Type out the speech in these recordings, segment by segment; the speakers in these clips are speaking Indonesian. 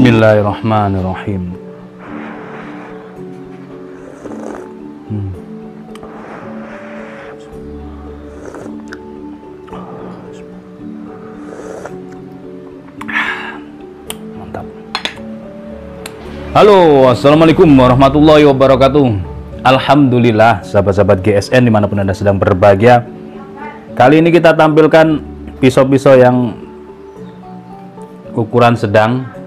Bismillahirrahmanirrahim. Mantap. Halo, assalamualaikum warahmatullahi wabarakatuh. Alhamdulillah, sahabat-sahabat GSN dimanapun Anda sedang berbahagia. Kali ini kita tampilkan pisau-pisau yang ukuran sedang.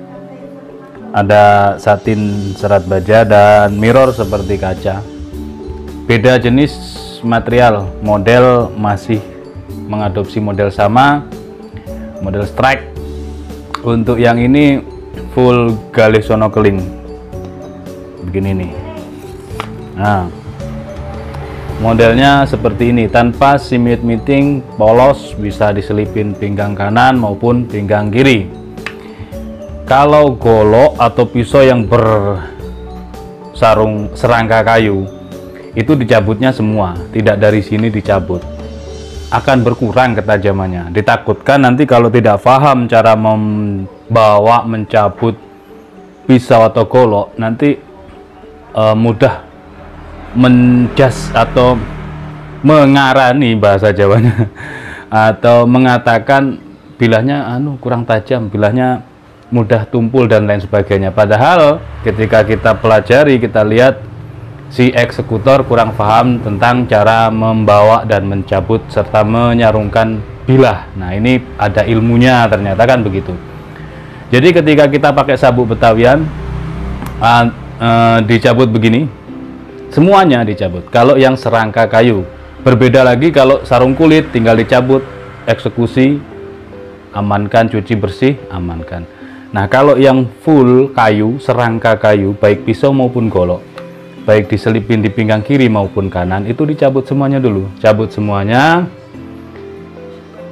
Ada satin serat baja dan mirror seperti kaca. Beda jenis material, model masih mengadopsi model sama, model strike. Untuk yang ini full galih sonokeling begini nih. Nah, modelnya seperti ini, tanpa simit miting, polos, bisa diselipin pinggang kanan maupun pinggang kiri. Kalau golok atau pisau yang bersarung serangka kayu itu dicabutnya semua, tidak dari sini dicabut, akan berkurang ketajamannya. Ditakutkan nanti kalau tidak paham cara membawa mencabut pisau atau golok, nanti mudah menjas atau mengarani bahasa Jawanya atau mengatakan bilahnya kurang tajam, bilahnya mudah tumpul dan lain sebagainya. Padahal ketika kita pelajari, kita lihat si eksekutor kurang paham tentang cara membawa dan mencabut serta menyarungkan bilah. Nah, ini ada ilmunya ternyata kan begitu. Jadi ketika kita pakai sabuk betawian dicabut begini, semuanya dicabut. Kalau yang serangka kayu, berbeda lagi kalau sarung kulit, tinggal dicabut, eksekusi, amankan, cuci bersih, amankan. Nah, kalau yang full kayu, serangka kayu, baik pisau maupun golok, baik diselipin di pinggang kiri maupun kanan, itu dicabut semuanya dulu. Cabut semuanya,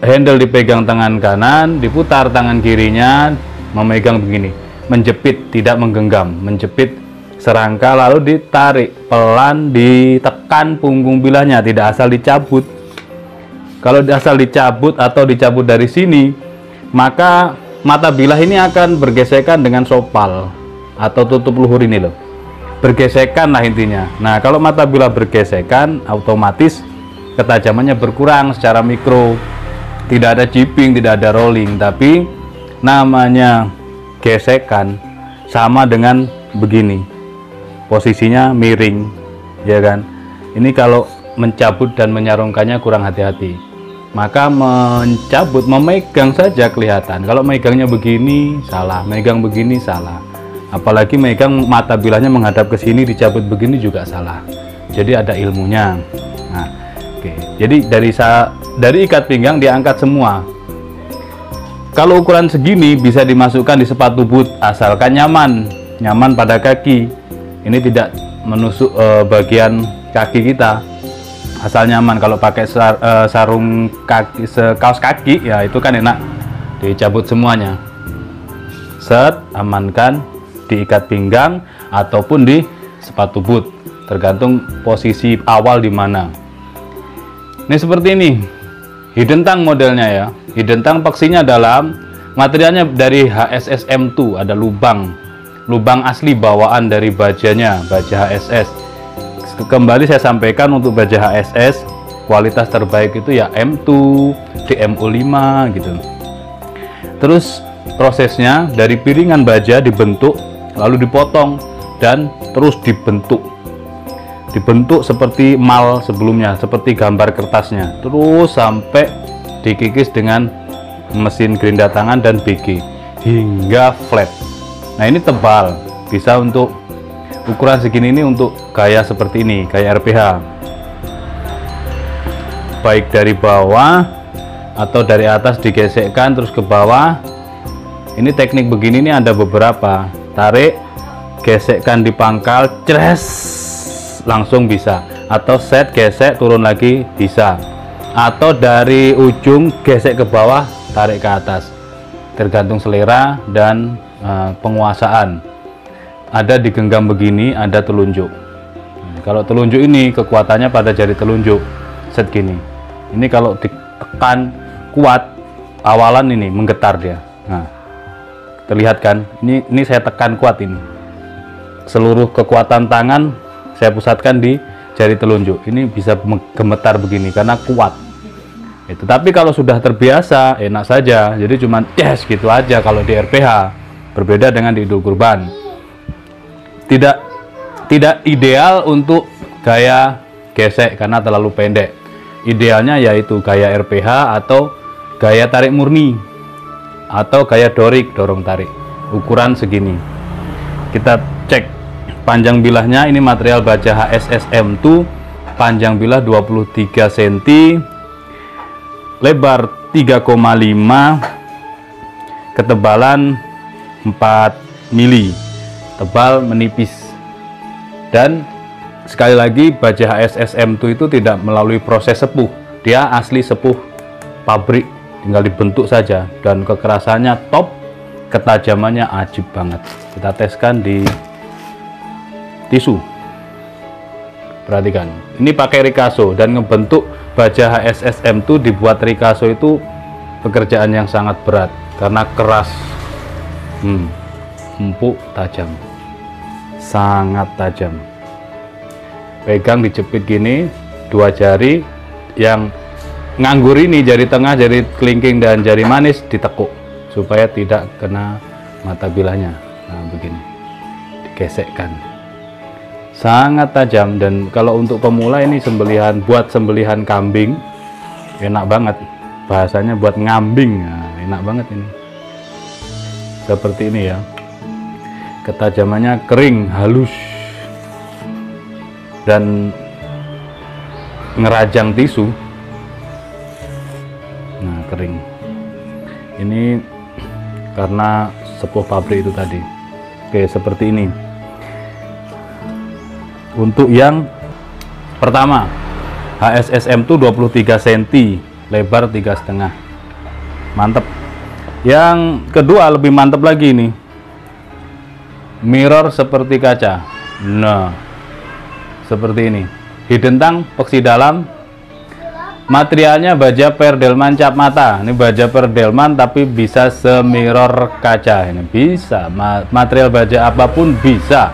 handle dipegang tangan kanan, diputar tangan kirinya, memegang begini, menjepit, tidak menggenggam, menjepit serangka, lalu ditarik pelan, ditekan punggung bilahnya, tidak asal dicabut. Kalau asal dicabut atau dicabut dari sini, maka mata bilah ini akan bergesekan dengan sopal atau tutup luhur ini loh, bergesekan lah intinya. Nah, kalau mata bilah bergesekan, otomatis ketajamannya berkurang secara mikro. Tidak ada chipping, tidak ada rolling, tapi namanya gesekan sama dengan begini, posisinya miring, ya kan. Ini kalau mencabut dan menyarungkannya kurang hati-hati. Maka mencabut, memegang saja kelihatan. Kalau megangnya begini salah, megang begini salah. Apalagi megang mata bilahnya menghadap ke sini, dicabut begini juga salah. Jadi ada ilmunya. Nah, oke. Jadi dari ikat pinggang diangkat semua. Kalau ukuran segini bisa dimasukkan di sepatu boot, asalkan nyaman pada kaki. Ini tidak menusuk bagian kaki kita. Asal nyaman. Kalau pakai sarung kaki, kaos kaki, ya itu kan enak, dicabut semuanya, set, amankan, diikat pinggang ataupun di sepatu boot, tergantung posisi awal di mana. Ini seperti ini. hidden tank modelnya ya. Hidden tank paksinya dalam, materialnya dari HSSM2, ada lubang asli bawaan dari bajanya, baja HSS. Kembali saya sampaikan, untuk baja HSS kualitas terbaik itu ya M2, DMO5 gitu. Terus prosesnya dari piringan baja dibentuk, lalu dipotong dan terus dibentuk seperti mal sebelumnya, seperti gambar kertasnya, terus sampai dikikis dengan mesin gerinda tangan dan BG hingga flat. Nah ini tebal, bisa untuk ukuran segini ini, untuk gaya seperti ini, gaya RPH, baik dari bawah atau dari atas digesekkan terus ke bawah. Ini teknik begini ini ada beberapa, tarik, gesekkan di pangkal, cres, langsung bisa, atau set, gesek, turun lagi bisa, atau dari ujung gesek ke bawah, tarik ke atas, tergantung selera dan penguasaan. Ada digenggam begini, ada telunjuk. Kalau telunjuk ini kekuatannya pada jari telunjuk, set gini. Ini kalau ditekan kuat, awalan ini menggetar dia. Nah, terlihat kan? Ini saya tekan kuat ini. Seluruh kekuatan tangan saya pusatkan di jari telunjuk. Ini bisa gemetar begini karena kuat. Itu. Tapi kalau sudah terbiasa, enak saja. Jadi cuman yes gitu aja kalau di RPH. Berbeda dengan di Idul Kurban. Tidak ideal untuk gaya gesek karena terlalu pendek. Idealnya yaitu gaya RPH atau gaya tarik murni atau gaya dorik, dorong tarik, ukuran segini. Kita cek panjang bilahnya. Ini material baja HSSM2, panjang bilah 23 cm, lebar 3,5, ketebalan 4 mili, tebal menipis. Dan sekali lagi, baja HSSM2 itu tidak melalui proses sepuh, dia asli sepuh pabrik, tinggal dibentuk saja, dan kekerasannya top, ketajamannya ajib banget. Kita teskan di tisu. Perhatikan, ini pakai Ricasso, dan ngebentuk baja HSSM2 dibuat Ricasso itu pekerjaan yang sangat berat karena keras, empuk, tajam, sangat tajam. Pegang, dijepit gini, dua jari yang nganggur ini, jari tengah, jari kelingking, dan jari manis ditekuk supaya tidak kena mata bilahnya. Nah begini, digesekkan, sangat tajam. Dan kalau untuk pemula ini sembelihan, buat sembelihan kambing enak banget, bahasanya buat ngambing. Nah, enak banget ini, seperti ini ya, ketajamannya kering, halus, dan ngerajang tisu. Nah kering ini karena sepuh pabrik itu tadi. Oke, seperti ini. Untuk yang pertama, HSSM2 23 cm, lebar 3,5, mantep. Yang kedua lebih mantep lagi ini, mirror seperti kaca. Nah seperti ini, hidden tank, peksi dalam, materialnya baja Perdelman cap mata. Ini baja Perdelman tapi bisa semirror kaca. Ini bisa, material baja apapun bisa.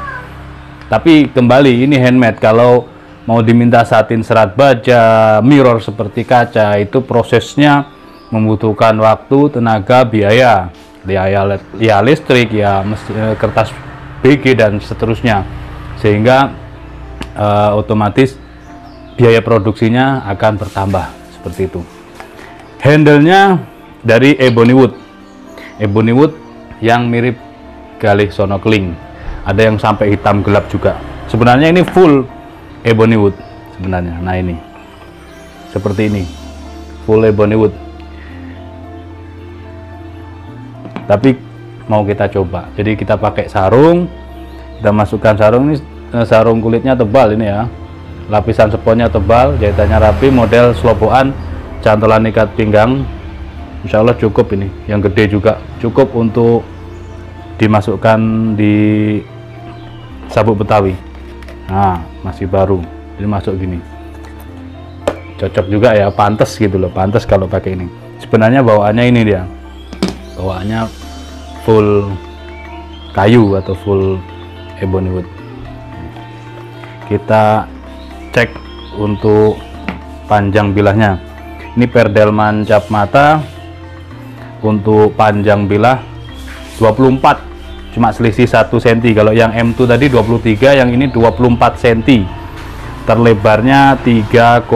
Tapi kembali, ini handmade. Kalau mau diminta satin serat baja, mirror seperti kaca, itu prosesnya membutuhkan waktu, tenaga, biaya listrik, ya kertas BG dan seterusnya, sehingga otomatis biaya produksinya akan bertambah seperti itu. Handle-nya dari ebony wood yang mirip galih sonokling, ada yang sampai hitam gelap juga. Sebenarnya ini full ebony wood sebenarnya. Nah ini seperti ini, full ebony wood. Tapi mau kita coba, jadi kita pakai sarung, kita masukkan sarung. Ini sarung kulitnya tebal ini ya, lapisan sponnya tebal, jahitannya rapi, model sloboan, cantolan ikat pinggang. Insya Allah cukup ini, yang gede juga cukup untuk dimasukkan di sabuk Betawi. Nah masih baru, jadi masuk gini, cocok juga ya, pantas gitu loh, pantas kalau pakai ini. Sebenarnya bawaannya ini dia, bawaannya full kayu atau full ebony wood. Kita cek untuk panjang bilahnya. Ini Perdelman cap mata, untuk panjang bilah 24, cuma selisih 1 cm. Kalau yang M2 tadi 23, yang ini 24 cm. Terlebarnya 3,5.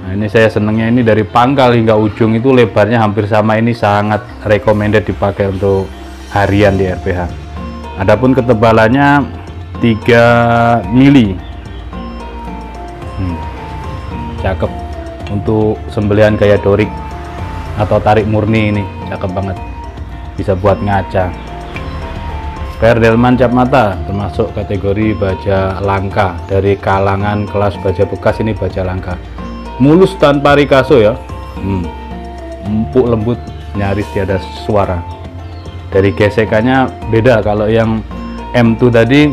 Nah, ini saya senengnya ini dari pangkal hingga ujung itu lebarnya hampir sama. Ini sangat recommended dipakai untuk harian di RPH. Adapun ketebalannya 3 mili. Cakep untuk sembelihan gaya dorik atau tarik murni, ini cakep banget, bisa buat ngaca. Perdelman cap mata termasuk kategori baja langka, dari kalangan kelas baja bekas ini baja langka. Mulus tanpa rikaso ya, empuk lembut, nyaris tiada suara. Dari gesekannya beda, kalau yang M2 tadi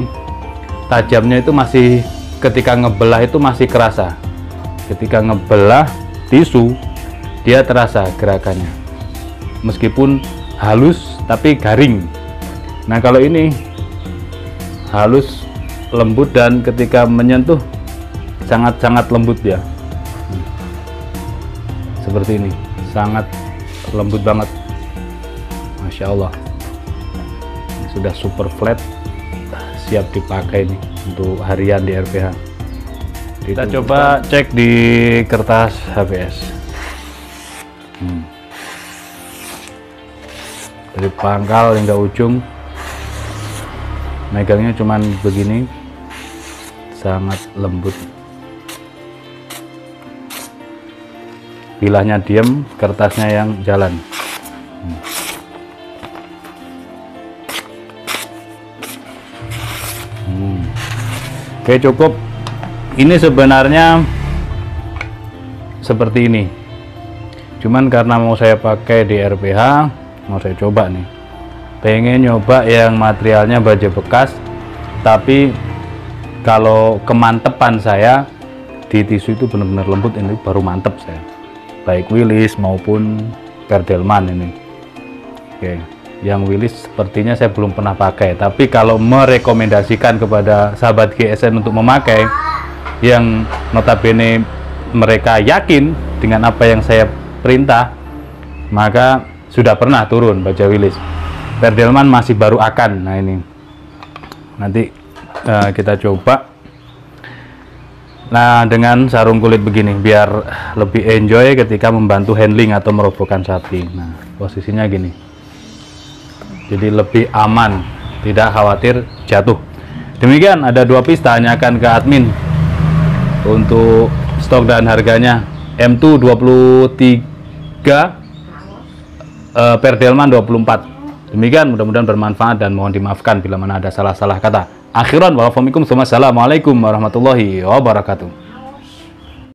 tajamnya itu masih ketika ngebelah itu masih kerasa. Ketika ngebelah tisu dia terasa gerakannya, meskipun halus tapi garing. Nah kalau ini halus, lembut, dan ketika menyentuh sangat-sangat lembut dia. Seperti ini, sangat lembut banget, Masya Allah. Sudah super flat, siap dipakai nih untuk harian di RPH. Kita coba cek di kertas HVS. Dari pangkal hingga ujung, megangnya cuman begini, sangat lembut. Bilahnya diem, kertasnya yang jalan. Oke, cukup. Ini sebenarnya seperti ini, cuman karena mau saya pakai di RPH, mau saya coba nih, pengen nyoba yang materialnya baja bekas, tapi kalau kemantepan saya di tisu itu benar-benar lembut. Ini baru mantep saya, baik Willys maupun Perdelman ini. Oke, yang Willys sepertinya saya belum pernah pakai, tapi kalau merekomendasikan kepada sahabat GSN untuk memakai, yang notabene mereka yakin dengan apa yang saya perintah, maka sudah pernah turun baja Willys. Perdelman masih baru akan. Nah ini nanti kita coba. Nah dengan sarung kulit begini biar lebih enjoy ketika membantu handling atau merobohkan sapi. Nah posisinya gini, jadi lebih aman, tidak khawatir jatuh. Demikian, ada 2 piece, tanyakan ke admin untuk stok dan harganya. M2 23, Perdelman 24. Demikian, mudah-mudahan bermanfaat dan mohon dimaafkan bila mana ada salah-salah kata. Akhiran, wassalamualaikum warahmatullahi wabarakatuh.